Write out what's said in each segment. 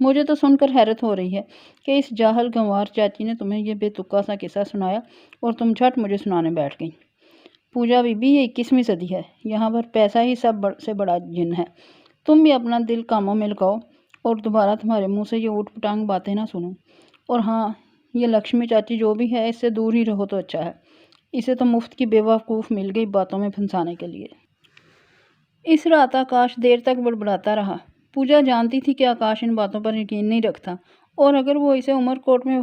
مجھے تو سن کر حیرت ہو رہی ہے کہ اس جاہل گنوار چاچی نے تمہیں یہ بے تکا سا قصہ سنایا اور تم جھٹ مجھے سنانے بیٹھ گئی۔ پوجا بی بی، یہ 21ویں صدی ہے، یہاں پر پیسہ ہی سب سے بڑا جن ہے۔ تم بھی اپنا دل کاموں میں لگاؤ اور دوبارہ تمہارے منہ سے یہ اوٹ پٹانگ باتیں نہ سنوں۔ اور ہاں، یہ لکشمی چاچی جو بھی ہے، اس سے دور ہی رہو تو اچھا ہے۔ اسے تو مفت کی بے وقوف مل گئی باتوں میں پھنسانے کے لیے۔ اس رات آکاش دیر تک بڑبڑاتا رہا۔ پوجا جانتی تھی کہ آکاش ان باتوں پر یقین نہیں رکھتا، اور اگر وہ اسے عمر کوٹ میں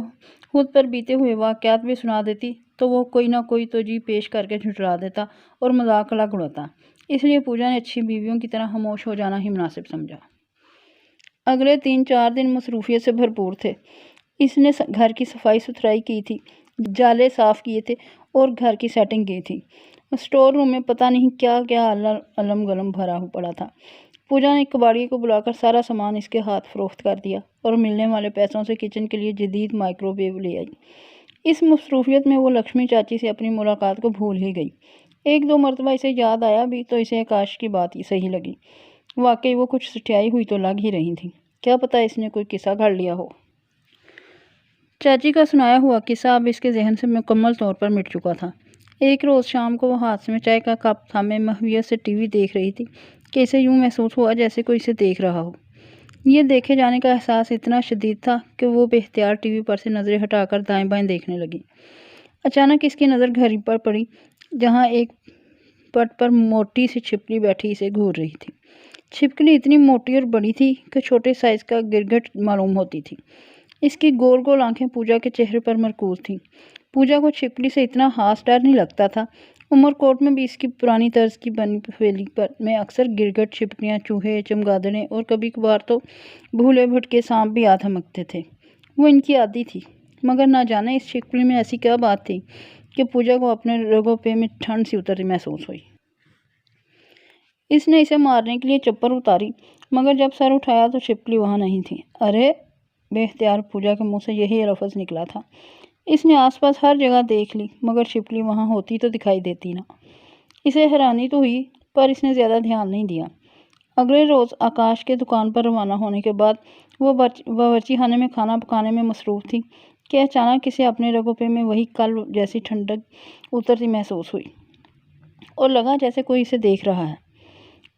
خود پر بیتے ہوئے واقعات بھی سنا دیتی تو وہ کوئی نہ کوئی توجہ پیش کر کے جھٹلا دیتا اور مذاق الگ اڑاتا۔ اس لیے پوجا نے اچھی بیویوں کی طرح خاموش ہو جانا ہی مناسب سمجھا۔ اگلے 3-4 دن مصروفیت سے بھرپور تھے۔ اس نے گھر کی صفائی ستھرائی کی تھی، جالے صاف کیے تھے اور گھر کی سیٹنگ کی تھی۔ اسٹور روم میں پتہ نہیں کیا کیا علم گلم بھرا پڑا تھا۔ پوجا نے کباڑی کو بلا کر سارا سامان اس کے ہاتھ فروخت کر دیا اور ملنے والے پیسوں سے کچن کے لیے جدید مائکرو ویو لے آئی۔ اس مصروفیت میں وہ لکشمی چاچی سے اپنی ملاقات کو بھول ہی گئی۔ 1-2 مرتبہ اسے یاد آیا بھی تو اسے آکاش کی بات ہی صحیح لگی۔ واقعی وہ کچھ سٹیائی ہوئی تو لگ ہی رہی تھی۔ کیا پتہ اس نے کوئی قصہ گھڑ لیا ہو۔ چاچی کا سنایا ہوا قصہ اب اس کے ذہن سے مکمل طور پر مٹ چکا تھا۔ ایک روز شام کو وہ ہاتھ میں چائے کا کپ تھامے محویت سے ٹی وی دیکھ رہی تھی کہ اسے یوں محسوس ہوا جیسے کوئی اسے دیکھ رہا ہو۔ یہ دیکھے جانے کا احساس اتنا شدید تھا کہ وہ بے اختیار ٹی وی پر سے نظریں ہٹا کر دائیں بائیں دیکھنے لگی۔ اچانک اس کی نظر گھڑی پر پڑی جہاں ایک پٹ پر موٹی سی چھپکلی بیٹھی اسے گھور رہی تھی۔ چھپکلی اتنی موٹی اور بڑی تھی کہ چھوٹے سائز کا گرگٹ معلوم ہوتی تھی۔ اس کی گول گول آنکھیں پوجا کے چہرے پر مرکوز تھیں۔ پوجا کو چھپکلی سے اتنا خاص ڈر نہیں لگتا تھا۔ عمر کوٹ میں بھی اس کی پرانی طرز کی بنی حویلی میں اکثر گرگٹ، چھپکلیاں، چوہے، چمگادڑیں اور کبھی کبھار تو بھولے بھٹکے سانپ بھی آ دھمکتے تھے۔ وہ ان کی عادی تھی، مگر نہ جانے اس چھپکلی میں ایسی کیا بات تھی کہ پوجا کو اپنے رگوں پہ میں ٹھنڈ سی اترتی محسوس ہوئی۔ اس نے اسے مارنے کے لیے چپر اتاری، مگر جب سر اٹھایا تو چھپکلی وہاں نہیں تھی۔ ارے! بے اختیار پوجا کے منہ سے یہی لفظ نکلا تھا۔ اس نے آس پاس ہر جگہ دیکھ لی، مگر چھپکلی وہاں ہوتی تو دکھائی دیتی نہ۔ اسے حیرانی تو ہوئی، پر اس نے زیادہ دھیان نہیں دیا۔ اگلے روز آکاش کے دکان پر روانہ ہونے کے بعد وہ باورچی خانے میں کھانا پکانے میں مصروف تھی کہ اچانک اسے اپنے رگوں پہ میں وہی کل جیسی ٹھنڈک اترتی محسوس ہوئی اور لگا جیسے کوئی اسے دیکھ رہا ہے۔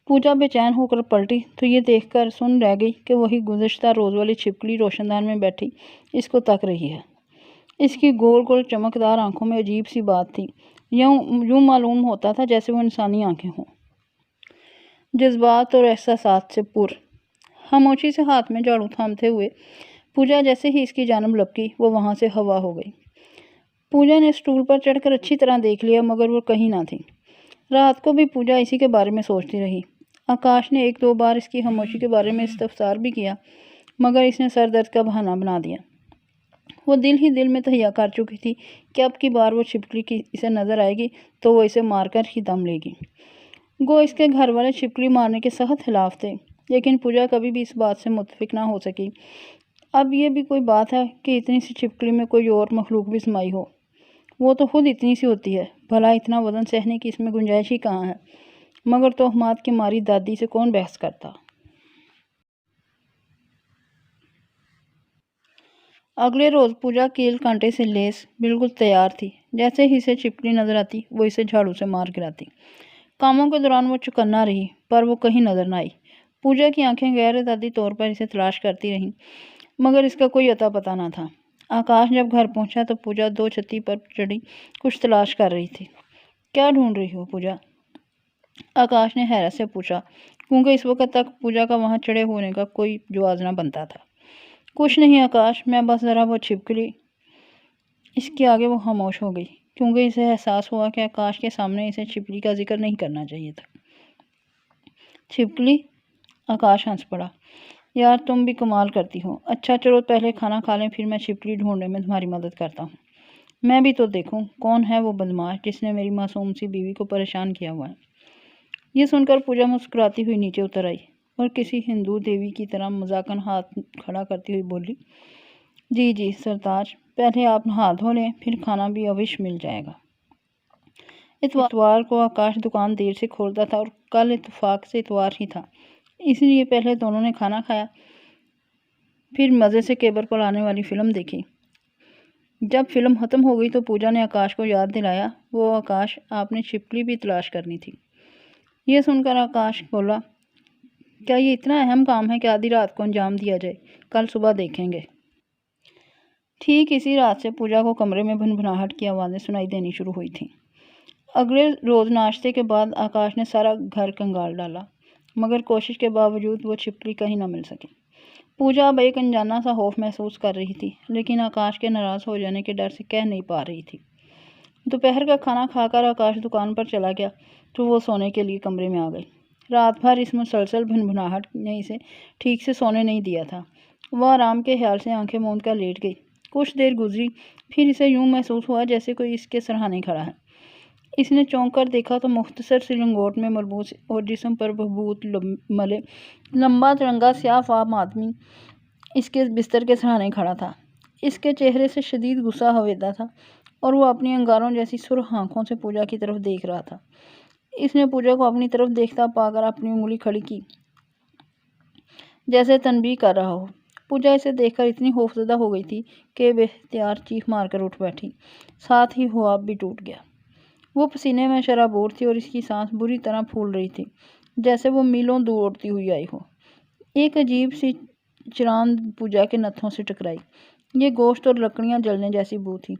پوجا بے چین ہو کر پلٹی تو یہ دیکھ کر سن رہ گئی کہ وہی گزشتہ روز والی چھپکلی روشن دان میں بیٹھی اس کو تک رہی ہے۔ اس کی گول گول چمکدار آنکھوں میں عجیب سی بات تھی، یوں معلوم ہوتا تھا جیسے وہ انسانی آنکھیں ہوں، جذبات اور احساسات سے پر۔ خاموشی سے ہاتھ میں جھاڑو تھامتے ہوئے پوجا جیسے ہی اس کی جانب لپکی، وہ وہاں سے ہوا ہو گئی۔ پوجا نے اسٹول پر چڑھ کر اچھی طرح دیکھ لیا، مگر وہ کہیں نہ تھی۔ رات کو بھی پوجا اسی کے بارے میں سوچتی رہی۔ آکاش نے 1-2 بار اس کی خاموشی کے بارے میں استفسار بھی کیا، مگر اس نے سر درد کا بہانہ بنا دیا۔ وہ دل ہی دل میں تہیا کر چکی تھی کہ اب کی بار وہ چھپکلی کی اسے نظر آئے گی تو وہ اسے مار کر ہی دم لے گی۔ گو اس کے گھر والے چھپکلی مارنے کے سخت خلاف تھے، لیکن پوجا کبھی بھی اس بات سے متفق نہ ہو سکی۔ اب یہ بھی کوئی بات ہے کہ اتنی سی چھپکلی میں کوئی اور مخلوق بھی سمائی ہو؟ وہ تو خود اتنی سی ہوتی ہے، بھلا اتنا وزن سہنے کی اس میں گنجائش ہی کہاں ہے؟ مگر تہمات کی ماری دادی سے کون بحث کرتا؟ اگلے روز پوجا کیل کانٹے سے لیس بالکل تیار تھی۔ جیسے ہی اسے چھپکلی نظر آتی وہ اسے جھاڑو سے مار گراتی۔ کاموں کے دوران وہ چوکنا رہی، پر وہ کہیں نظر نہ آئی۔ پوجا کی آنکھیں غیر ارادی طور پر اسے تلاش کرتی رہیں، مگر اس کا کوئی اتا پتہ نہ تھا۔ آکاش جب گھر پہنچا تو پوجا 2 چھتی پر چڑھی کچھ تلاش کر رہی تھی۔ کیا ڈھونڈ رہی ہو پوجا؟ آکاش نے حیرت سے پوچھا، کیونکہ اس وقت تک پوجا کا وہاں چڑھے ہونے کا کوئی جواز نہ بنتا تھا۔ کچھ نہیں آکاش، میں بس ذرا وہ چھپکلی۔ اس کے آگے وہ خاموش ہو گئی، کیونکہ اسے احساس ہوا کہ آکاش کے سامنے اسے چھپکلی کا ذکر نہیں کرنا چاہیے تھا۔ چھپکلی؟ آکاش ہنس پڑا۔ یار تم بھی کمال کرتی ہو۔ اچھا چلو پہلے کھانا کھا لیں، پھر میں چھپکلی ڈھونڈنے میں تمہاری مدد کرتا ہوں۔ میں بھی تو دیکھوں کون ہے وہ بدماش جس نے میری معصوم سی بیوی کو پریشان کیا ہوا ہے۔ یہ سن کر پوجا مسکراتی ہوئی نیچے اتر آئی اور کسی ہندو دیوی کی طرح مذاقن ہاتھ کھڑا کرتی ہوئی بولی، جی جی سرتاج، پہلے آپ نہا دھو لیں، پھر کھانا بھی اوش مل جائے گا۔ اتوار کو آکاش دکان دیر سے کھولتا تھا اور کل اتفاق سے اتوار ہی تھا، اس لیے پہلے دونوں نے کھانا کھایا، پھر مزے سے کیبل پر آنے والی فلم دیکھی۔ جب فلم ختم ہو گئی تو پوجا نے آکاش کو یاد دلایا، وہ آکاش آپ نے چھپکلی بھی تلاش کرنی تھی۔ یہ سن کر آکاش بولا، کیا یہ اتنا اہم کام ہے کہ آدھی رات کو انجام دیا جائے؟ کل صبح دیکھیں گے۔ ٹھیک اسی رات سے پوجا کو کمرے میں بھنبھناہٹ کی آوازیں سنائی دینی شروع ہوئی تھیں۔ اگلے روز ناشتے کے بعد آکاش نے سارا گھر کنگال ڈالا، مگر کوشش کے باوجود وہ چھپکلی کہیں نہ مل سکی۔ پوجا اب ایک انجانا سا خوف محسوس کر رہی تھی، لیکن آکاش کے ناراض ہو جانے کے ڈر سے کہہ نہیں پا رہی تھی۔ دوپہر کا کھانا کھا کر آکاش دکان پر چلا گیا تو وہ سونے کے لیے کمرے میں آ گئی۔ رات بھر اس مسلسل بھنبھناہٹ نے اسے ٹھیک سے سونے نہیں دیا تھا۔ وہ آرام کے خیال سے آنکھیں موند کر لیٹ گئی۔ کچھ دیر گزری، پھر اسے یوں محسوس ہوا جیسے کوئی اس کے سرہانے کھڑا ہے۔ اس نے چونک کر دیکھا تو مختصر سی لنگوٹ میں ملبوس اور جسم پر بھبوت ملے لمبا ترنگا سیاہ فام آدمی اس کے بستر کے سرہانے کھڑا تھا۔ اس کے چہرے سے شدید غصہ ہویدا تھا اور وہ اپنی انگاروں جیسی سرخ آنکھوں سے پوجا کی طرف دیکھ رہا تھا۔ اس نے پوجا کو اپنی طرف دیکھتا پا کر اپنی انگلی کھڑی کی، جیسے تنبیہ کر رہا ہو۔ پوجا اسے دیکھ کر اتنی خوفزدہ ہو گئی تھی کہ بے اختیار چیخ مار کر اٹھ بیٹھی، ساتھ ہی خواب بھی ٹوٹ گیا۔ وہ پسینے میں شرابور تھی اور اس کی سانس بری طرح پھول رہی تھی، جیسے وہ میلوں دور اڑتی ہوئی آئی ہو۔ ایک عجیب سی چراند پوجا کے نتھوں سے ٹکرائی۔ یہ گوشت اور لکڑیاں جلنے جیسی بو تھی۔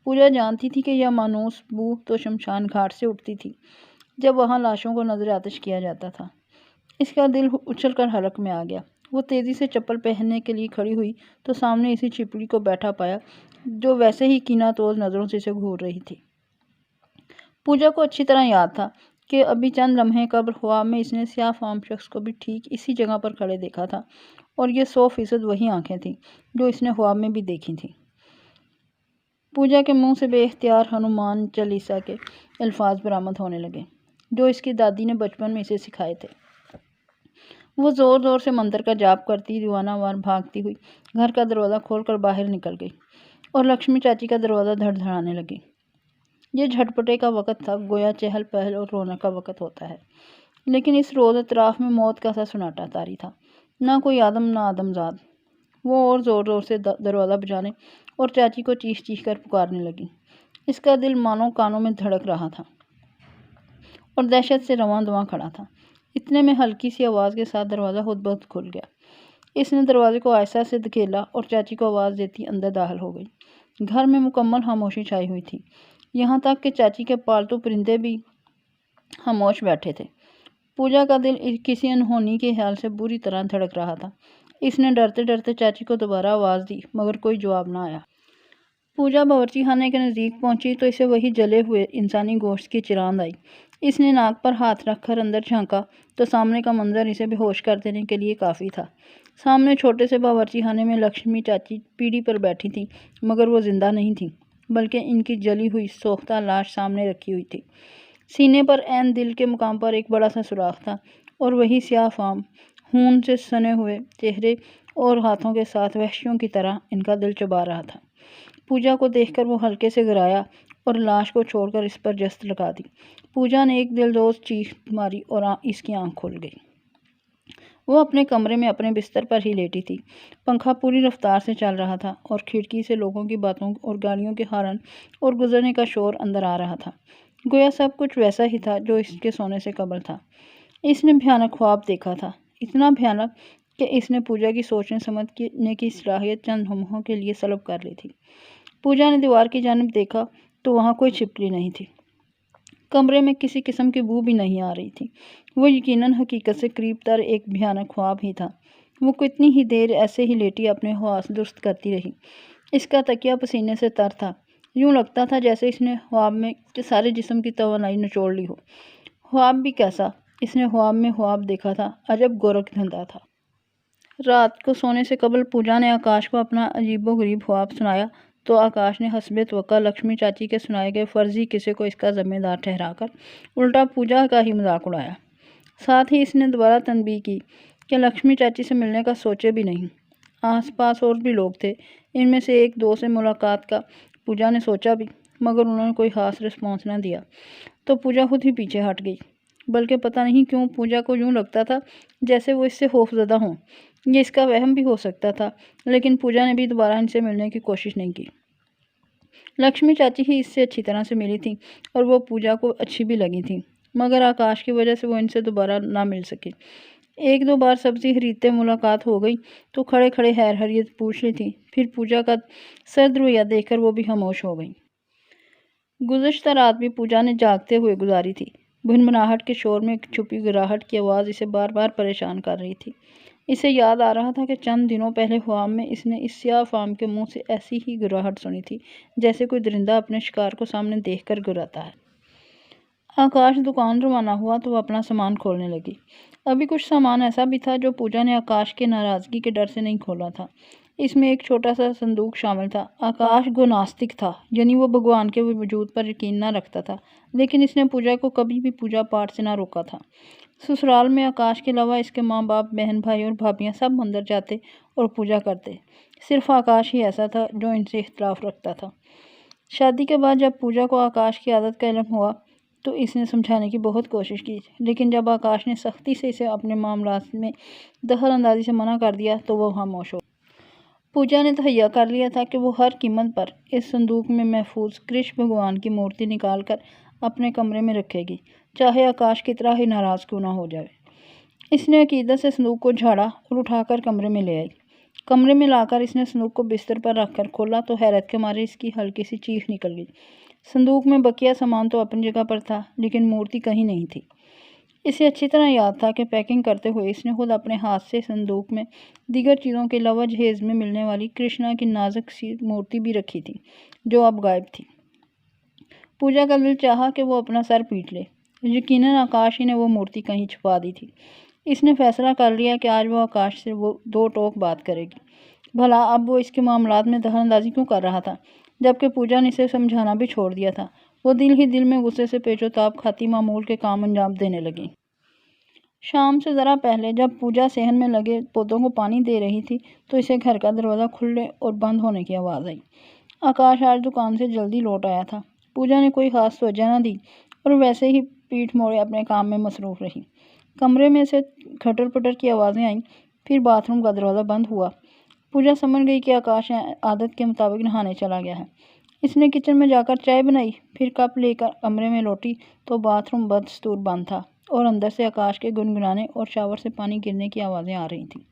پوجا جانتی تھی کہ یہ مانوس بو تو شمشان گھاٹ سے اٹھتی تھی، جب وہاں لاشوں کو نظر آتش کیا جاتا تھا۔ اس کا دل اچھل کر حلق میں آ گیا۔ وہ تیزی سے چپل پہننے کے لیے کھڑی ہوئی تو سامنے اسی چھپکلی کو بیٹھا پایا جو ویسے ہی کینہ توز نظروں سے اسے گھور رہی تھی۔ پوجا کو اچھی طرح یاد تھا کہ ابھی چند لمحے قبل خواب میں اس نے سیاہ فام شخص کو بھی ٹھیک اسی جگہ پر کھڑے دیکھا تھا، اور یہ 100% وہی آنکھیں تھیں جو اس نے خواب میں بھی دیکھی تھیں۔ پوجا کے منہ سے بے اختیار ہنومان چالیسا کے الفاظ برآمد ہونے لگے، جو اس کی دادی نے بچپن میں اسے سکھائے تھے۔ وہ زور زور سے منتر کا جاپ کرتی دیوانہ وار بھاگتی ہوئی گھر کا دروازہ کھول کر باہر نکل گئی اور لکشمی چاچی کا دروازہ دھڑ دھڑانے لگی۔ یہ جھٹپٹے کا وقت تھا، گویا چہل پہل اور رونق کا وقت ہوتا ہے، لیکن اس روز اطراف میں موت کا سا سناٹا طاری تھا، نہ کوئی آدم نہ آدمزاد۔ وہ اور زور زور سے دروازہ بجانے اور چاچی کو چیخ چیخ کر پکارنے لگی۔ اس کا دل مانو کانوں میں دھڑک رہا تھا اور دہشت سے رواں دواں کھڑا تھا۔ اتنے میں ہلکی سی آواز کے ساتھ دروازہ خود بخود کھل گیا۔ اس نے دروازے کو آہستہ سے دھکیلا اور چاچی کو آواز دیتی اندر داخل ہو گئی۔ گھر میں مکمل خاموشی چھائی ہوئی تھی، یہاں تک کہ چاچی کے پالتو پرندے بھی خاموش بیٹھے تھے۔ پوجا کا دل کسی انہونی کے خیال سے بری طرح دھڑک رہا تھا۔ اس نے ڈرتے ڈرتے چاچی کو دوبارہ آواز دی، مگر کوئی جواب نہ آیا۔ پوجا باورچی خانے کے نزدیک پہنچی تو اسے وہی جلے ہوئے انسانی گوشت کی چراند آئی۔ اس نے ناک پر ہاتھ رکھ کر اندر جھانکا تو سامنے کا منظر اسے بے ہوش کر دینے کے لیے کافی تھا۔ سامنے چھوٹے سے باورچی خانے میں لکشمی چاچی پیڑھی پر بیٹھی تھیں، مگر وہ زندہ نہیں تھیں، بلکہ ان کی جلی ہوئی سوختہ لاش سامنے رکھی ہوئی تھی۔ سینے پر عین دل کے مقام پر ایک بڑا سا سوراخ تھا، اور وہی سیاہ فام خون سے سنے ہوئے چہرے اور ہاتھوں کے ساتھ وحشیوں کی طرح ان کا دل چبا رہا تھا۔ پوجا کو دیکھ کر وہ ہلکے سے گرایا اور لاش کو چھوڑ کر اس پر جست لگا دی۔ پوجا نے ایک دلدوز چیخ ماری اور اس کی آنکھ کھل گئی۔ وہ اپنے کمرے میں اپنے بستر پر ہی لیٹی تھی۔ پنکھا پوری رفتار سے چل رہا تھا اور کھڑکی سے لوگوں کی باتوں اور گاڑیوں کے ہارن اور گزرنے کا شور اندر آ رہا تھا، گویا سب کچھ ویسا ہی تھا جو اس کے سونے سے قبل تھا۔ اس نے بھیانک خواب دیکھا تھا، اتنا بھیانک کہ اس نے پوجا کی سوچنے سمجھنے کی صلاحیت چند لمحوں کے لیے سلب کر لی تھی۔ پوجا نے دیوار کی جانب دیکھا تو وہاں کوئی چھپکلی نہیں تھی۔ کمرے میں کسی قسم کی بو بھی نہیں آ رہی تھی۔ وہ یقیناً حقیقت سے قریب تر ایک بھیانک خواب ہی تھا۔ وہ کتنی ہی دیر ایسے ہی لیٹی اپنے حواس درست کرتی رہی۔ اس کا تکیہ پسینے سے تر تھا، یوں لگتا تھا جیسے اس نے خواب میں سارے جسم کی توانائی نچوڑ لی ہو۔ خواب بھی کیسا؟ اس نے خواب میں خواب دیکھا تھا، عجب گورکھ دھندا تھا۔ رات کو سونے سے قبل پوجا نے آکاش کو اپنا عجیب و غریب خواب سنایا تو آکاش نے حسب توقع لکشمی چاچی کے سنائے گئے فرضی قصے کو اس کا ذمہ دار ٹھہرا کر الٹا پوجا کا ہی مذاق اڑایا۔ ساتھ ہی اس نے دوبارہ تنبیہ کی کہ لکشمی چاچی سے ملنے کا سوچے بھی نہیں۔ آس پاس اور بھی لوگ تھے، ان میں سے ایک دو سے ملاقات کا پوجا نے سوچا بھی، مگر انہوں نے کوئی خاص رسپانس نہ دیا تو پوجا خود ہی پیچھے ہٹ گئی۔ بلکہ پتہ نہیں کیوں پوجا کو یوں لگتا تھا جیسے وہ اس سے خوف زدہ ہوں، یہ اس کا وہم بھی ہو سکتا تھا، لیکن پوجا نے بھی دوبارہ ان سے ملنے کی کوشش نہیں کی۔ لکشمی چاچی ہی اس سے اچھی طرح سے ملی تھیں اور وہ پوجا کو اچھی بھی لگی تھیں، مگر آکاش کی وجہ سے وہ ان سے دوبارہ نہ مل سکی۔ ایک دو بار سبزی خریدتے ملاقات ہو گئی تو کھڑے کھڑے خیر خیریت پوچھ لی تھی، پھر پوجا کا سرد رویہ دیکھ کر وہ بھی خاموش ہو گئی۔ گزشتہ رات بھی پوجا نے جاگتے ہوئے گزاری تھی۔ بھنبھناہٹ کے شور میں ایک چھپی گراہٹ کی آواز اسے بار بار پریشان کر رہی تھی۔ اسے یاد آ رہا تھا کہ چند دنوں پہلے خواب میں اس نے اس سیاہ فام کے منہ سے ایسی ہی گراہٹ سنی تھی، جیسے کوئی درندہ اپنے شکار کو سامنے دیکھ کر گراتا ہے۔ آکاش دکان روانہ ہوا تو وہ اپنا سامان کھولنے لگی۔ ابھی کچھ سامان ایسا بھی تھا جو پوجا نے آکاش کے ناراضگی کے ڈر سے نہیں کھولا تھا۔ اس میں ایک چھوٹا سا صندوق شامل تھا۔ آکاش گناستک تھا، یعنی وہ بھگوان کے وجود پر یقین نہ رکھتا تھا، لیکن اس نے پوجا کو کبھی بھی پوجا پاٹ سے نہ روکا تھا۔ سسرال میں آکاش کے علاوہ اس کے ماں باپ، بہن بھائی اور بھابیاں سب مندر جاتے اور پوجا کرتے، صرف آکاش ہی ایسا تھا جو ان سے اختلاف رکھتا تھا۔ شادی کے بعد جب پوجا کو آکاش کی عادت کا علم ہوا تو اس نے سمجھانے کی بہت کوشش کی، لیکن جب آکاش نے سختی سے اسے اپنے معاملات میں دخل اندازی سے منع کر دیا تو وہ خاموش ہو۔ پوجا نے تہیہ کر لیا تھا کہ وہ ہر قیمت پر اس صندوق میں محفوظ کرشن بھگوان کی مورتی نکال کر اپنے کمرے میں رکھے گی، چاہے آکاش کتنا ہی ناراض کیوں نہ ہو جائے۔ اس نے عقیدت سے صندوق کو جھاڑا اور اٹھا کر کمرے میں لے آئی۔ کمرے میں لا کر اس نے صندوق کو بستر پر رکھ کر کھولا تو حیرت کے مارے اس کی ہلکی سی چیخ نکل گئی۔ صندوق میں بقیہ سامان تو اپنی جگہ پر تھا، لیکن مورتی کہیں نہیں تھی۔ اسے اچھی طرح یاد تھا کہ پیکنگ کرتے ہوئے اس نے خود اپنے ہاتھ سے صندوق میں دیگر چیزوں کے علاوہ جہیز میں ملنے والی کرشنا کی نازک سی مورتی بھی رکھی تھی، جو اب غائب تھی۔ پوجا کا دل چاہا کہ وہ اپنا سر پیٹ لے۔ یقیناً آکاش ہی نے وہ مورتی کہیں چھپا دی تھی۔ اس نے فیصلہ کر لیا کہ آج وہ آکاش سے وہ دو ٹوک بات کرے گی۔ بھلا اب وہ اس کے معاملات میں دخل اندازی کیوں کر رہا تھا، جبکہ پوجا نے اسے سمجھانا بھی چھوڑ دیا تھا۔ وہ دل ہی دل میں غصے سے پیچ و تاب کھاتی معمول کے کام انجام دینے لگی۔ شام سے ذرا پہلے جب پوجا صحن میں لگے پودوں کو پانی دے رہی تھی تو اسے گھر کا دروازہ کھلنے اور بند ہونے کی آواز آئی۔ آکاش آج دکان سے جلدی لوٹ آیا تھا۔ پوجا نے کوئی خاص توجہ نہ دی اور ویسے ہی پیٹھ موڑے اپنے کام میں مصروف رہی۔ کمرے میں سے کھٹر پٹر کی آوازیں آئیں، پھر باتھ روم کا دروازہ بند ہوا۔ پوجا سمجھ گئی کہ آکاش عادت کے مطابق نہانے چلا گیا ہے۔ اس نے کچن میں جا کر چائے بنائی، پھر کپ لے کر کمرے میں لوٹی تو باتھ روم بدستور بند تھا اور اندر سے آکاش کے گنگنانے اور شاور سے پانی گرنے کی آوازیں آ رہی تھیں۔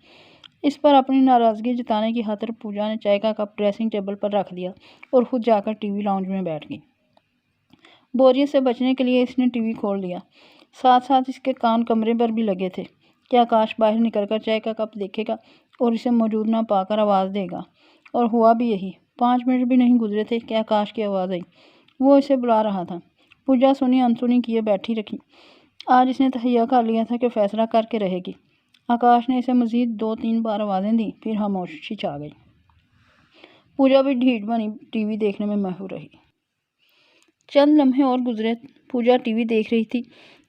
اس پر اپنی ناراضگی جتانے کی خاطر پوجا نے چائے کا کپ ڈریسنگ ٹیبل پر رکھ دیا اور خود جا کر ٹی وی لاؤنج میں بیٹھ گئی۔ بوریت سے بچنے کے لیے اس نے ٹی وی کھول دیا۔ ساتھ ساتھ اس کے کان کمرے پر بھی لگے تھے کہ آکاش باہر نکل کر چائے کا کپ دیکھے گا اور اسے موجود نہ پا کر آواز دے گا، اور ہوا بھی یہی۔ 5 منٹ بھی نہیں گزرے تھے کہ آکاش کی آواز آئی۔ وہ اسے بلا رہا تھا۔ پوجا سنی انسنی کیے بیٹھی رکھی۔ آج اس نے تہیہ کر لیا تھا کہ فیصلہ کر کے رہے گی۔ آکاش نے اسے مزید 2-3 بار آوازیں دیں، پھر خاموشی چھا گئی۔ پوجا بھی ڈھیٹ بنی ٹی وی دیکھنے میں مشغول رہی۔ چند لمحے اور گزرے۔ پوجا ٹی وی دیکھ رہی تھی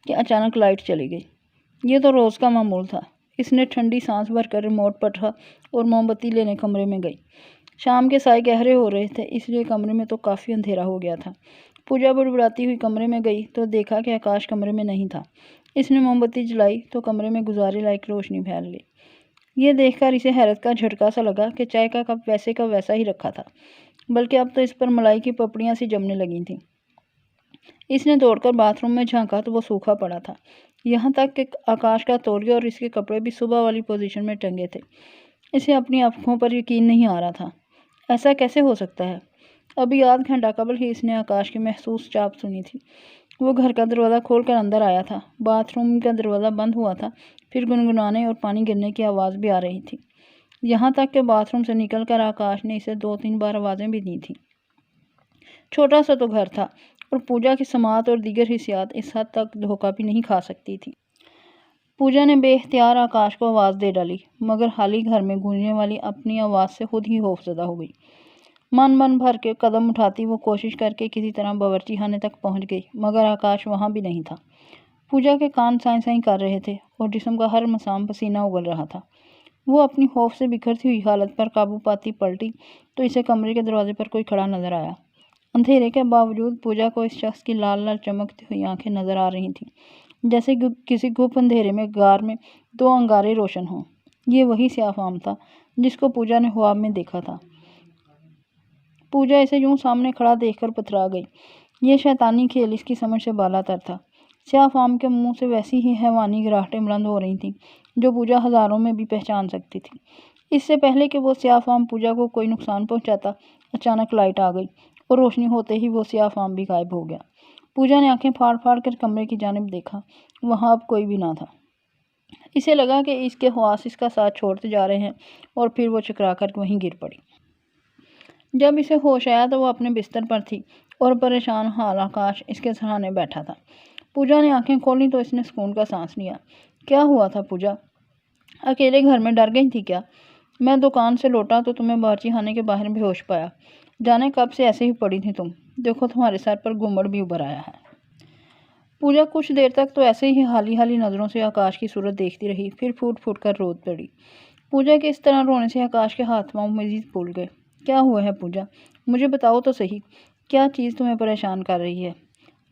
کہ اچانک لائٹ چلی گئی۔ یہ تو روز کا معمول تھا۔ اس نے ٹھنڈی سانس بھر کر ریموٹ پٹھا اور موم بتی لینے کمرے میں گئی۔ شام کے سائے گہرے ہو رہے تھے، اس لیے کمرے میں تو کافی اندھیرا ہو گیا تھا۔ پوجا بڑبڑاتی ہوئی کمرے میں گئی تو دیکھا کہ آکاش کمرے میں نہیں تھا۔ اس نے موم بتی جلائی تو کمرے میں گزارے لائق روشنی پھیل گئی۔ یہ دیکھ کر اسے حیرت کا جھٹکا سا لگا کہ چائے کا کپ ویسے کا ویسا ہی رکھا تھا، بلکہ اب تو اس پر ملائی کی پپڑیاں سی جمنے لگی تھیں۔ اس نے دوڑ کر باتھ روم میں جھانکا تو وہ سوکھا پڑا تھا، یہاں تک کہ آکاش کا تولیہ اور اس کے کپڑے بھی صبح والی پوزیشن میں ٹنگے تھے۔ اسے اپنی آنکھوں پر یقین نہیں آ رہا تھا۔ ایسا کیسے ہو سکتا ہے؟ ابھی آدھ گھنٹہ قبل ہی اس نے آکاش کی محسوس چاپ سنی تھی۔ وہ گھر کا دروازہ کھول کر اندر آیا تھا، باتھ روم کا دروازہ بند ہوا تھا، پھر گنگنانے اور پانی گرنے کی آواز بھی آ رہی تھی، یہاں تک کہ باتھ روم سے نکل کر آکاش نے اسے 2-3 بار آوازیں بھی دی تھیں۔ چھوٹا سا تو گھر تھا اور پوجا کی سماعت اور دیگر حسیات اس حد تک دھوکہ بھی نہیں کھا سکتی تھی۔ پوجا نے بے اختیار آکاش کو آواز دے ڈالی، مگر حالی گھر میں گونجنے والی اپنی آواز سے خود ہی خوفزدہ ہو گئی۔ من بھر کے قدم اٹھاتی وہ کوشش کر کے کسی طرح باورچی خانے تک پہنچ گئی، مگر آکاش وہاں بھی نہیں تھا۔ پوجا کے کان سائیں سائیں کر رہے تھے اور جسم کا ہر مسام پسینہ اگل رہا تھا۔ وہ اپنی خوف سے بکھرتی ہوئی حالت پر قابو پاتی پلٹی تو اسے کمرے کے دروازے پر کوئی کھڑا نظر آیا۔ اندھیرے کے باوجود پوجا کو اس شخص کی لال لال چمکتی ہوئی آنکھیں نظر آ رہی تھیں، جیسے کسی گپ اندھیرے میں غار میں 2 انگارے روشن ہوں۔ یہ وہی سیاہ فام تھا جس کو پوجا نے خواب میں دیکھا تھا۔ پوجا اسے یوں سامنے کھڑا دیکھ کر پتھرا گئی۔ یہ شیطانی کھیل اس کی سمجھ سے بالا تر تھا۔ سیاہ فام کے منہ سے ویسی ہی حیوانی گراہٹیں بلند ہو رہی تھیں جو پوجا ہزاروں میں بھی پہچان سکتی تھی۔ اس سے پہلے کہ وہ سیاہ فام پوجا کو کوئی نقصان پہنچاتا، اچانک لائٹ آ گئی اور روشنی ہوتے ہی وہ سیاہ فام بھی غائب ہو گیا۔ پوجا نے آنکھیں پھاڑ پھاڑ کر کمرے کی جانب دیکھا، وہاں اب کوئی بھی نہ تھا۔ اسے لگا کہ اس کے حواس اس کا ساتھ چھوڑتے جا رہے ہیں اور پھر وہ چکرا کر وہیں گر پڑی۔ جب اسے ہوش آیا تو وہ اپنے بستر پر تھی اور پریشان حال آکاش اس کے سرانے بیٹھا تھا۔ پوجا نے آنکھیں کھولیں تو اس نے سکون کا سانس لیا۔ کیا ہوا تھا پوجا؟ اکیلے گھر میں ڈر گئی تھی کیا؟ میں دکان سے لوٹا تو تمہیں باورچی خانے کے باہر بے ہوش پایا۔ جانے کب سے ایسے ہی پڑی تھی تم؟ دیکھو تمہارے سر پر گھمڑ بھی ابھر آیا ہے۔ پوجا کچھ دیر تک تو ایسے ہی حالی حالی نظروں سے آکاش کی صورت دیکھتی رہی، پھر پھوٹ پھوٹ کر رو پڑی۔ پوجا کے اس طرح رونے سے آکاش کے ہاتھ پاؤں مزید پھول گئے۔ کیا ہوا ہے پوجا؟ مجھے بتاؤ تو صحیح، کیا چیز تمہیں پریشان کر رہی ہے؟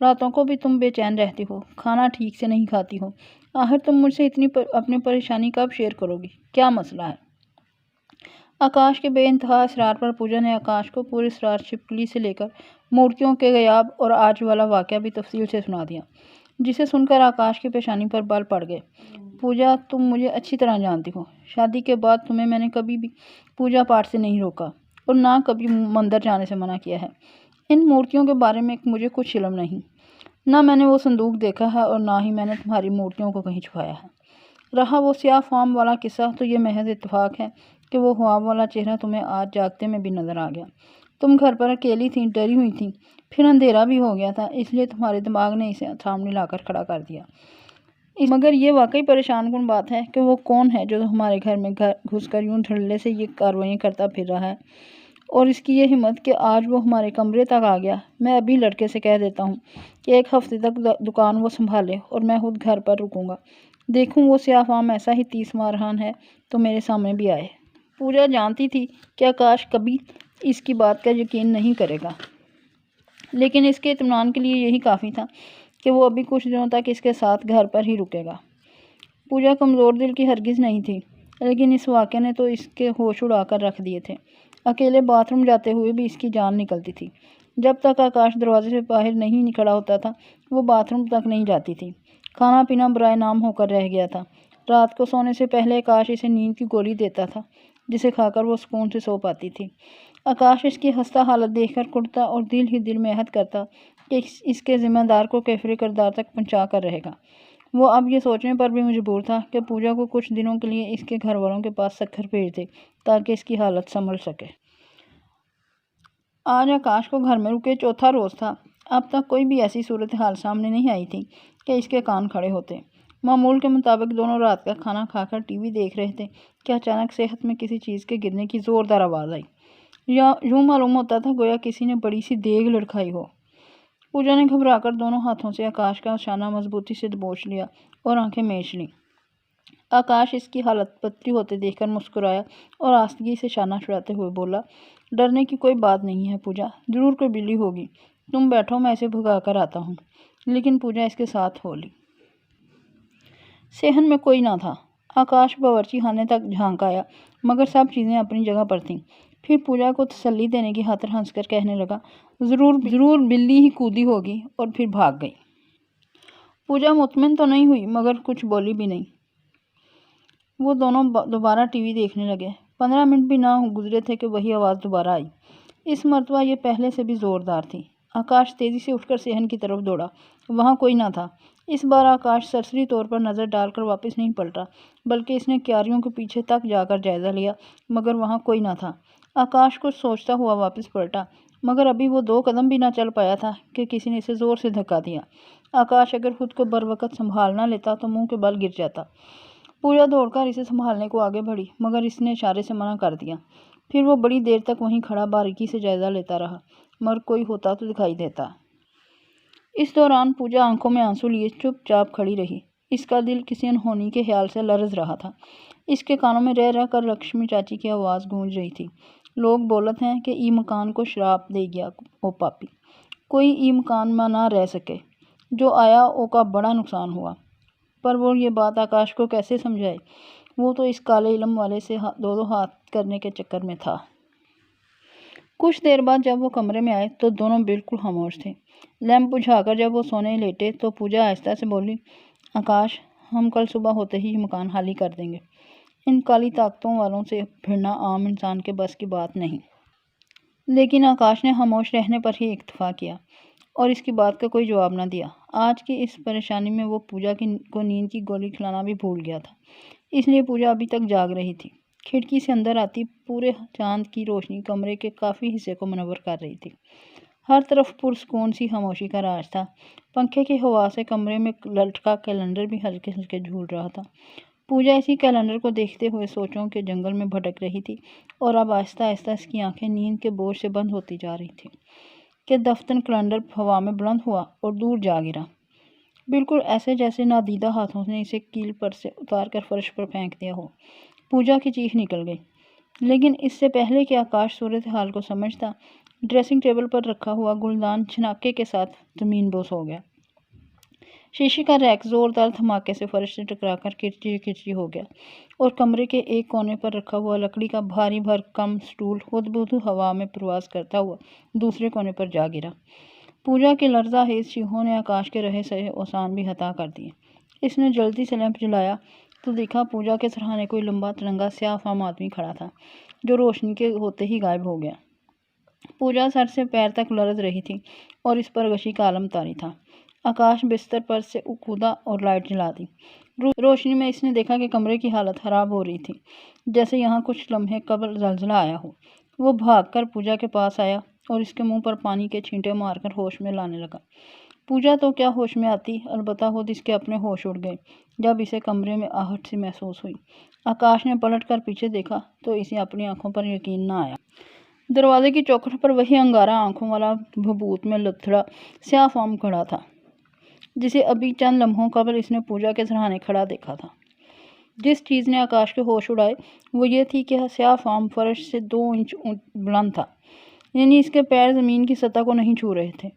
راتوں کو بھی تم بے چین رہتی ہو، کھانا ٹھیک سے نہیں کھاتی ہو۔ آخر تم مجھ سے اتنی اپنی پریشانی کب شیئر کرو گی؟ کیا مسئلہ ہے؟ آکاش کے بے انتہا اصرار پر پوجا نے آکاش کو پورے اسرار چھپکلی سے لے کر مورتیوں کے غیاب اور آج والا واقعہ بھی تفصیل سے سنا دیا، جسے سن کر آکاش کی پیشانی پر بال پڑ گئے۔ پوجا، تم مجھے اچھی طرح جانتی ہو، شادی کے بعد تمہیں میں نے کبھی بھی پوجا پاٹ سے نہیں روکا اور نہ کبھی مندر جانے سے منع کیا ہے۔ ان مورتیوں کے بارے میں مجھے کچھ علم نہیں، نہ میں نے وہ صندوق دیکھا ہے اور نہ ہی میں نے تمہاری مورتیوں کو کہیں چھپایا ہے۔ رہا وہ سیاہ فام والا قصہ تو یہ محض اتفاق ہے کہ وہ خواب والا چہرہ تمہیں آج جاگتے میں بھی نظر آ گیا۔ تم گھر پر اکیلی تھیں، ڈری ہوئی تھیں، پھر اندھیرا بھی ہو گیا تھا، اس لیے تمہارے دماغ نے اسے سامنے لا کر کھڑا کر دیا۔ مگر یہ واقعی پریشان کن بات ہے کہ وہ کون ہے جو ہمارے گھر میں گھس کر یوں دھڑلے سے یہ کارروائیاں کرتا پھر رہا ہے، اور اس کی یہ ہمت کہ آج وہ ہمارے کمرے تک آ گیا۔ میں ابھی لڑکے سے کہہ دیتا ہوں کہ ایک ہفتے تک دکان وہ سنبھالے اور میں خود گھر پر رکوں گا، دیکھوں وہ سیاہ فام ایسا ہی 30 مارحان ہے تو میرے سامنے بھی آئے۔ پوجا جانتی تھی کہ آکاش کبھی اس کی بات کا یقین نہیں کرے گا، لیکن اس کے اطمینان کے لیے یہی کافی تھا کہ وہ ابھی کچھ دنوں تک اس کے ساتھ گھر پر ہی رکے گا۔ پوجا کمزور دل کی ہرگز نہیں تھی، لیکن اس واقعے نے تو اس کے ہوش اڑا کر رکھ دیے تھے۔ اکیلے باتھ روم جاتے ہوئے بھی اس کی جان نکلتی تھی۔ جب تک آکاش دروازے سے باہر نہیں کھڑا ہوتا تھا وہ باتھ روم تک نہیں جاتی تھی۔ کھانا پینا برائے نام ہو کر رہ گیا تھا۔ رات کو سونے سے پہلے آکاش اسے نیند کی گولی دیتا تھا جسے کھا کر وہ سکون سے سو پاتی تھی۔ آکاش اس کی خستہ حالت دیکھ کر کڑتا اور دل ہی دل میں عہد کرتا کہ اس کے ذمہ دار کو کیفر کردار تک پہنچا کر رہے گا۔ وہ اب یہ سوچنے پر بھی مجبور تھا کہ پوجا کو کچھ دنوں کے لیے اس کے گھر والوں کے پاس سکھر بھیج دے تاکہ اس کی حالت سنبھل سکے۔ آج آکاش کو گھر میں رکے چوتھا روز تھا۔ اب تک کوئی بھی ایسی صورتحال سامنے نہیں آئی تھی کہ اس کے کان کھڑے ہوتے۔ معمول کے مطابق دونوں رات کا کھانا کھا کر ٹی وی دیکھ رہے تھے کہ اچانک صحت میں کسی چیز کے گرنے کی زوردار آواز آئی۔ یوں معلوم ہوتا تھا گویا کسی نے بڑی سی دیگ لڑکھائی ہو۔ پوجا نے گھبرا کر دونوں ہاتھوں سے آکاش کا شانہ مضبوطی سے دبوچ لیا اور آنکھیں میچ لیں۔ آکاش اس کی حالت پتلی ہوتے دیکھ کر مسکرایا اور آستگی سے شانہ چھڑاتے ہوئے بولا، ڈرنے کی کوئی بات نہیں ہے پوجا، ضرور کوئی بلی ہوگی، تم بیٹھو میں اسے بھگا کر آتا ہوں۔ لیکن پوجا اس کے ساتھ ہو لی۔ صحن میں کوئی نہ تھا۔ آکاش باورچی خانے تک جھانک آیا مگر سب چیزیں اپنی جگہ پر تھیں۔ پھر پوجا کو تسلی دینے کی خاطر ہنس کر کہنے لگا، ضرور بلی ہی کودی ہوگی، اور پھر بھاگ گئی۔ پوجا مطمئن تو نہیں ہوئی مگر کچھ بولی بھی نہیں۔ وہ دونوں دوبارہ ٹی وی دیکھنے لگے۔ 15 منٹ بھی نہ گزرے تھے کہ وہی آواز دوبارہ آئی۔ اس مرتبہ یہ پہلے سے بھی زوردار تھی۔ آکاش تیزی سے اٹھ کر صحن کی طرف دوڑا، وہاں کوئی نہ تھا۔ اس بار آکاش سرسری طور پر نظر ڈال کر واپس نہیں پلٹا بلکہ اس نے کیاریوں کے پیچھے تک جا کر جائزہ لیا مگر وہاں کوئی نہ تھا۔ آکاش کچھ سوچتا ہوا واپس پلٹا مگر ابھی وہ 2 قدم بھی نہ چل پایا تھا کہ کسی نے اسے زور سے دھکا دیا۔ آکاش اگر خود کو بروقت سنبھال نہ لیتا تو منہ کے بل گر جاتا۔ پوجا دوڑ کر اسے سنبھالنے کو آگے بڑھی مگر اس نے اشارے سے منع کر دیا۔ پھر وہ بڑی دیر تک وہیں کھڑا باریکی سے جائزہ لیتا رہا مگر کوئی ہوتا تو دکھائی دیتا۔ اس دوران پوجا آنکھوں میں آنسو لیے چپ چاپ کھڑی رہی۔ اس کا دل کسی انہونی کے خیال سے لرز رہا تھا۔ اس کے کانوں میں رہ رہ کر لکشمی چاچی کی آواز گونج رہی تھی، لوگ بولت ہیں کہ ای مکان کو شراپ دے گیا او پاپی، کوئی ای مکان میں نہ رہ سکے، جو آیا او کا بڑا نقصان ہوا۔ پر وہ یہ بات آکاش کو کیسے سمجھائے؟ وہ تو اس کالے علم والے سے دو ہاتھ کرنے کے چکر میں تھا۔ کچھ دیر بعد جب وہ کمرے میں آئے تو دونوں بالکل خاموش تھے۔ لیمپ بجھا کر جب وہ سونے لیٹے تو پوجا آہستہ سے بولی، آکاش، ہم کل صبح ہوتے ہی مکان خالی کر دیں گے۔ ان کالی طاقتوں والوں سے بھیڑنا عام انسان کے بس کی بات نہیں۔ لیکن آکاش نے خاموش رہنے پر ہی اکتفا کیا اور اس کی بات کا کوئی جواب نہ دیا۔ آج کی اس پریشانی میں وہ پوجا کو نیند کی گولی کھلانا بھی بھول گیا تھا، اس لیے پوجا ابھی تک جاگ رہی تھی۔ کھڑکی سے اندر آتی پورے چاند کی روشنی کمرے کے کافی حصے کو منور کر رہی تھی۔ ہر طرف پرسکون سی خاموشی کا راج تھا۔ پنکھے کی ہوا سے کمرے میں لٹکا کیلنڈر بھی ہلکے ہلکے جھول رہا تھا۔ پوجا اسی کیلنڈر کو دیکھتے ہوئے سوچوں کے جنگل میں بھٹک رہی تھی اور اب آہستہ آہستہ اس کی آنکھیں نیند کے بوجھ سے بند ہوتی جا رہی تھیں کہ دفتر کیلنڈر ہوا میں بلند ہوا اور دور جا گرا، بالکل ایسے جیسے نادیدہ ہاتھوں نے اسے کیل پر سے اتار کر فرش پر پھینک دیا ہو۔ پوجا کی چیخ نکل گئی، لیکن اس سے پہلے کہ آکاش صورتحال کو سمجھتا، ڈریسنگ ٹیبل پر رکھا ہوا گلدان چھناکے کے ساتھ زمین بوس ہو گیا۔ شیشے کا ریک زوردار دھماکے سے فرش سے ٹکرا کر کچی کچی ہو گیا اور کمرے کے ایک کونے پر رکھا ہوا لکڑی کا بھاری بھرکم سٹول خود بخود ہوا میں پرواز کرتا ہوا دوسرے کونے پر جا گرا۔ پوجا کی لرزہ خیز چیخوں نے آکاش کے رہے سہے اوسان بھی ہتا کر دیے۔ اس نے جلدی سے لیمپ جلایا تو دیکھا پوجا کے سرہانے کوئی لمبا ترنگا سیاہ فام آدمی کھڑا تھا جو روشنی کے ہوتے ہی غائب ہو گیا۔ پوجا سر سے پیر تک لرز رہی تھی اور اس پر غشی کا عالم طاری تھا۔ آکاش بستر پر سے کودا اور لائٹ جلا دی۔ روشنی میں اس نے دیکھا کہ کمرے کی حالت خراب ہو رہی تھی، جیسے یہاں کچھ لمحے قبل زلزلہ آیا ہو۔ وہ بھاگ کر پوجا کے پاس آیا اور اس کے منہ پر پانی کے چھینٹے مار کر ہوش میں لانے لگا۔ پوجا تو کیا ہوش میں آتی، البتہ خود اس کے اپنے ہوش اڑ گئے جب اسے کمرے میں آہٹ سی محسوس ہوئی۔ آکاش نے پلٹ کر پیچھے دیکھا تو اسے اپنی آنکھوں پر یقین نہ آیا۔ دروازے کی چوکھٹ پر وہی انگارہ آنکھوں والا بھبوت میں لتھڑا سیاہ فام کھڑا تھا جسے ابھی چند لمحوں قبل اس نے پوجا کے سرہانے کھڑا دیکھا تھا۔ جس چیز نے آکاش کے ہوش اڑائے وہ یہ تھی کہ سیاہ فام فرش سے 2 انچ بلند تھا، یعنی اس کے پیر زمین کی سطح کو نہیں چھو رہے تھے۔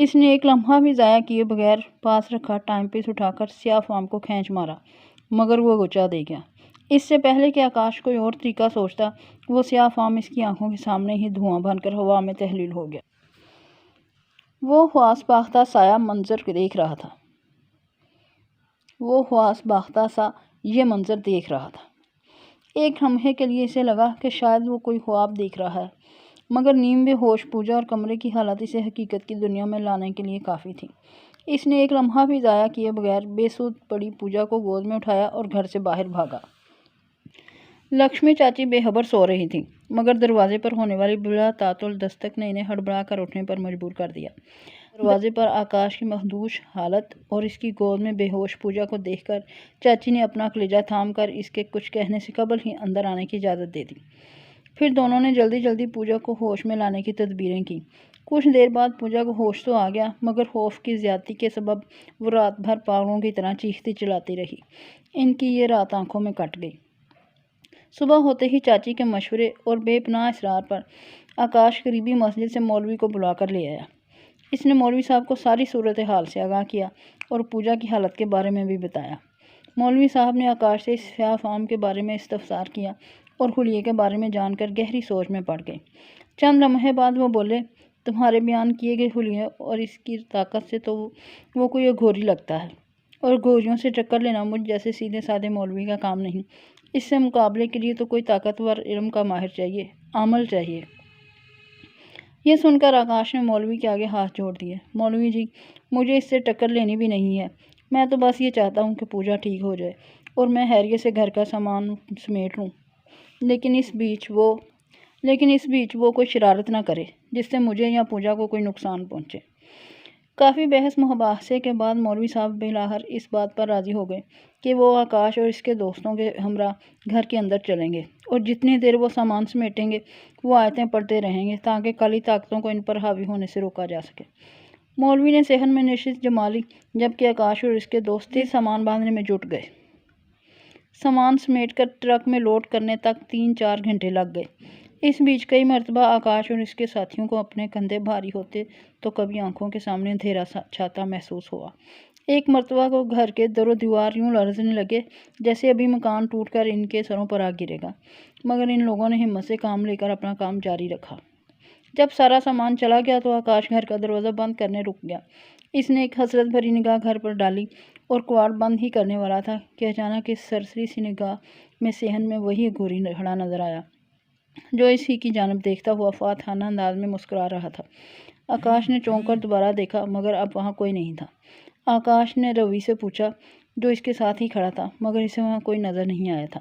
اس نے ایک لمحہ بھی ضائع کیے بغیر پاس رکھا ٹائم پیس اٹھا کر سیاہ فام کو کھینچ مارا، مگر وہ گچا دے گیا۔ اس سے پہلے کہ آکاش کوئی اور طریقہ سوچتا، وہ سیاہ فام اس کی آنکھوں کے سامنے ہی دھواں بن کر ہوا میں تحلیل ہو گیا۔ وہ حواس باختہ سایہ منظر دیکھ رہا تھا۔ وہ حواس باختہ سا یہ منظر دیکھ رہا تھا۔ ایک لمحے کے لیے اسے لگا کہ شاید وہ کوئی خواب دیکھ رہا ہے، مگر نیم بے ہوش پوجا اور کمرے کی حالت اسے حقیقت کی دنیا میں لانے کے لیے کافی تھی۔ اس نے ایک لمحہ بھی ضائع کیے بغیر بے سود پڑی پوجا کو گود میں اٹھایا اور گھر سے باہر بھاگا۔ لکشمی چاچی بے خبر سو رہی تھی، مگر دروازے پر ہونے والی بلا تعطل دستک نے انہیں ہڑبڑا کر اٹھنے پر مجبور کر دیا۔ دروازے پر آکاش کی مخدوش حالت اور اس کی گود میں بے ہوش پوجا کو دیکھ کر چاچی نے اپنا کلیجہ تھام کر اس کے کچھ کہنے سے قبل ہی اندر آنے کی اجازت دے دی۔ پھر دونوں نے جلدی جلدی پوجا کو ہوش میں لانے کی تدبیریں کی۔ کچھ دیر بعد پوجا کو ہوش تو آ گیا، مگر خوف کی زیادتی کے سبب وہ رات بھر پاگلوں کی طرح چیختی چلاتی رہی۔ ان کی یہ رات آنکھوں میں کٹ گئی۔ صبح ہوتے ہی چاچی کے مشورے اور بے پناہ اصرار پر آکاش قریبی مسجد سے مولوی کو بلا کر لے آیا۔ اس نے مولوی صاحب کو ساری صورتحال سے آگاہ کیا اور پوجا کی حالت کے بارے میں بھی بتایا۔ مولوی صاحب نے آکاش سے اس سیاہ فام کے بارے میں استفسار کیا اور حلیے کے بارے میں جان کر گہری سوچ میں پڑ گئے۔ چند لمحے بعد وہ بولے، تمہارے بیان کیے گئے حلیے اور اس کی طاقت سے تو وہ کوئی اگھوری لگتا ہے، اور گھوریوں سے ٹکر لینا مجھ جیسے سیدھے سادے مولوی کا کام نہیں۔ اس سے مقابلے کے لیے تو کوئی طاقتور علم کا ماہر چاہیے، عمل چاہیے۔ یہ سن کر آکاش نے مولوی کے آگے ہاتھ جوڑ دیے۔ مولوی جی، مجھے اس سے ٹکر لینی بھی نہیں ہے، میں تو بس یہ چاہتا ہوں کہ پوجا ٹھیک ہو جائے اور میں خیریت سے گھر کا سامان سمیٹ لوں، لیکن اس بیچ وہ کوئی شرارت نہ کرے جس سے مجھے یا پوجا کو کوئی نقصان پہنچے۔ کافی بحث مباحثے کے بعد مولوی صاحب بالآخر اس بات پر راضی ہو گئے کہ وہ آکاش اور اس کے دوستوں کے ہمراہ گھر کے اندر چلیں گے اور جتنی دیر وہ سامان سمیٹیں گے وہ آیتیں پڑھتے رہیں گے تاکہ کالی طاقتوں کو ان پر حاوی ہونے سے روکا جا سکے۔ مولوی نے صحن میں نشست جما لی، جبکہ آکاش اور اس کے دوست تیز سامان باندھنے میں جٹ گئے۔ سامان سمیٹ کر ٹرک میں لوڈ کرنے تک 3-4 گھنٹے لگ گئے۔ اس بیچ کئی مرتبہ آکاش اور اس کے ساتھیوں کو اپنے کندھے بھاری ہوتے تو کبھی آنکھوں کے سامنے اندھیرا چھاتا محسوس ہوا۔ ایک مرتبہ کو گھر کے در و دیوار یوں لرزنے لگے جیسے ابھی مکان ٹوٹ کر ان کے سروں پر آ گرے گا، مگر ان لوگوں نے ہمت سے کام لے کر اپنا کام جاری رکھا۔ جب سارا سامان چلا گیا تو آکاش گھر کا دروازہ بند کرنے رک گیا۔ اس نے ایک حسرت بھری نگاہ گھر پر ڈالی اور کواڑ بند ہی کرنے والا تھا کہ اچانک اس سرسری سی نگاہ میں صحن میں وہی گھوری کھڑا نظر آیا جو اسی کی جانب دیکھتا ہوا فاتحانہ انداز میں مسکرا رہا تھا۔ آکاش نے چونک کر دوبارہ دیکھا مگر اب وہاں کوئی نہیں تھا۔ آکاش نے روی سے پوچھا جو اس کے ساتھ ہی کھڑا تھا، مگر اسے وہاں کوئی نظر نہیں آیا تھا،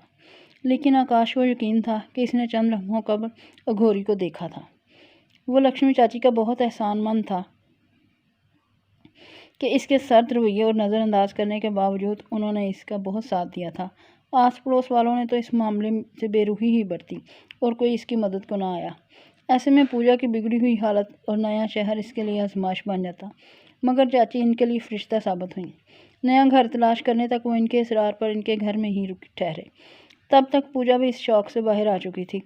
لیکن آکاش کو یقین تھا کہ اس نے چند لمحوں قبل اگھوری کو دیکھا تھا۔ وہ لکشمی چاچی کا بہت احسان مند تھا کہ اس کے سرد رویے اور نظر انداز کرنے کے باوجود انہوں نے اس کا بہت ساتھ دیا تھا۔ آس پڑوس والوں نے تو اس معاملے سے بے روحی ہی برتی اور کوئی اس کی مدد کو نہ آیا۔ ایسے میں پوجا کی بگڑی ہوئی حالت اور نیا شہر اس کے لیے آزمائش بن جاتا، مگر چاچی ان کے لیے فرشتہ ثابت ہوئیں۔ نیا گھر تلاش کرنے تک وہ ان کے اصرار پر ان کے گھر میں ہی ٹھہرے۔ تب تک پوجا بھی اس شوق سے باہر آ چکی تھی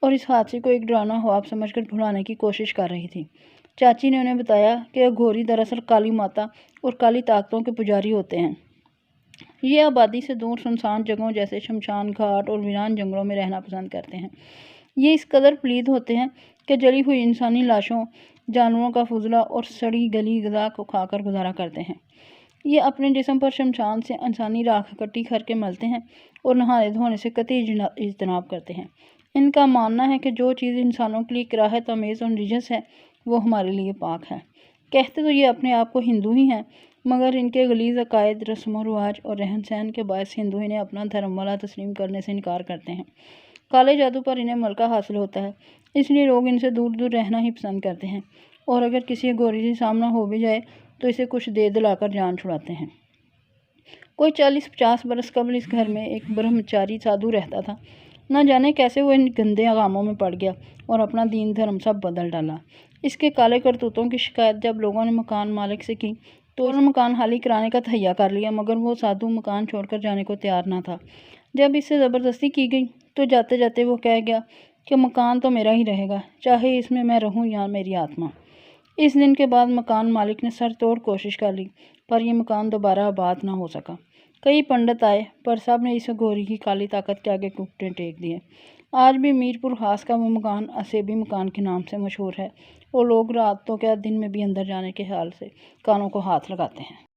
اور اس حادثے کو ایک ڈرانا خواب سمجھ کر بھلانے کی کوشش کر رہی تھی۔ چاچی نے انہیں بتایا کہ اگھوری دراصل کالی ماتا اور کالی طاقتوں کے پجاری ہوتے ہیں۔ یہ آبادی سے دور سنسان جگہوں جیسے شمشان گھاٹ اور ویران جنگلوں میں رہنا پسند کرتے ہیں۔ یہ اس قدر پلید ہوتے ہیں کہ جلی ہوئی انسانی لاشوں، جانوروں کا فضلہ اور سڑی گلی غذا کو کھا کر گزارا کرتے ہیں۔ یہ اپنے جسم پر شمشان سے انسانی راکھ اکٹھی کر کے ملتے ہیں اور نہانے دھونے سے قطعی اجتناب کرتے ہیں۔ ان کا ماننا ہے کہ جو چیز انسانوں کے لیے کراہت آمیز اور نجس ہے وہ ہمارے لیے پاک ہے۔ کہتے تو یہ اپنے آپ کو ہندو ہی ہیں، مگر ان کے غلیظ عقائد، رسم و رواج اور رہن سہن کے باعث ہندو انہیں اپنا دھرم والا تسلیم کرنے سے انکار کرتے ہیں۔ کالے جادو پر انہیں ملکہ حاصل ہوتا ہے، اس لیے لوگ ان سے دور دور رہنا ہی پسند کرتے ہیں، اور اگر کسی اگھوری سے سامنا ہو بھی جائے تو اسے کچھ دے دلا کر جان چھڑاتے ہیں۔ کوئی 40-50 برس قبل اس گھر میں ایک برہمچاری سادھو رہتا تھا۔ نہ جانے کیسے وہ ان گندے کاموں میں پڑ گیا اور اپنا دین دھرم سب بدل ڈالا۔ اس کے کالے کرتوتوں کی شکایت جب لوگوں نے مکان مالک سے کی تو اس نے مکان خالی کرانے کا تہیا کر لیا، مگر وہ سادھو مکان چھوڑ کر جانے کو تیار نہ تھا۔ جب اس سے زبردستی کی گئی تو جاتے جاتے وہ کہہ گیا کہ مکان تو میرا ہی رہے گا، چاہے اس میں رہوں یا میری آتما۔ اس دن کے بعد مکان مالک نے سر توڑ کوشش کر لی پر یہ مکان دوبارہ آباد نہ ہو سکا۔ کئی پنڈت آئے پر سب نے اس گھوری کی کالی طاقت کے آگے گھٹنے ٹیک دیے۔ آج بھی میر پور خاص کا وہ مکان اسیبی مکان کے نام سے مشہور ہے اور لوگ رات تو کیا دن میں بھی اندر جانے کے خیال سے کانوں کو ہاتھ لگاتے ہیں۔